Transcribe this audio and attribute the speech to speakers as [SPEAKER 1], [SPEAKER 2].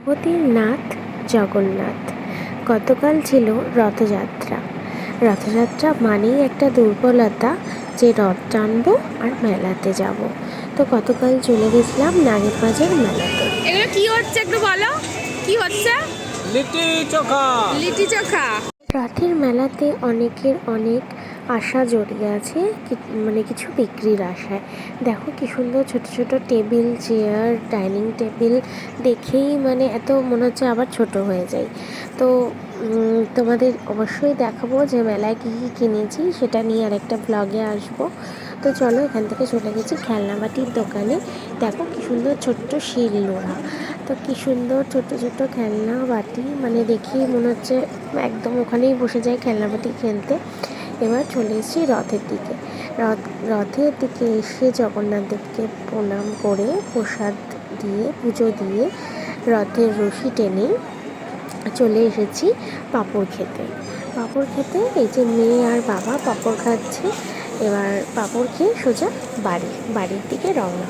[SPEAKER 1] জগতের নাথ জগন্নাথ। গতকাল ছিল রথযাত্রা। রথযাত্রা মানেই একটা দুর্বলতা যে রথ টানবো আর মেলাতে যাব। তো গতকাল চলে গেছিলাম নাগেরবাজার মেলাতে।
[SPEAKER 2] এগুলো কি হচ্ছে একটু বলো, কি হচ্ছে?
[SPEAKER 3] লিট্টি চোখা।
[SPEAKER 2] লিটি চোখা।
[SPEAKER 1] রথের মেলাতে অনেকের অনেক আশা জড়িয়ে আছে, মানে কিছু বিক্রির আশায়। দেখো কি সুন্দর ছোট ছোট টেবিল, চেয়ার, ডাইনিং টেবিল দেখেই মানে এত মনে হচ্ছে আবার ছোট হয়ে যায়। তো তোমাদের অবশ্যই দেখাবো যে মেলায় কী কী কিনেছি, সেটা নিয়ে আরেকটা ব্লগে আসবো। তো চলো, এখান থেকে চলে গেছি খেলনাবাটির দোকানে। দেখো কি সুন্দর ছোট্ট শিল নোড়া, তো কি সুন্দর ছোট ছোট খেলনা বাটি, মানে দেখি মনে হচ্ছে একদম ওখানেই বসে যায় খেলনাবাটি খেলতে। এবার চলে এসেছি রথের দিকে। রথের দিকে এসে জগন্নাথ দেবকে প্রণাম করে প্রসাদ দিয়ে পুজো দিয়ে রথের রশি টেনে চলে এসেছি পাঁপড় খেতে। এই যে মেয়ে আর বাবা পাঁপড় খাচ্ছে। এবার পাঁপড় খেয়ে সোজা বাড়ির দিকে রওনা।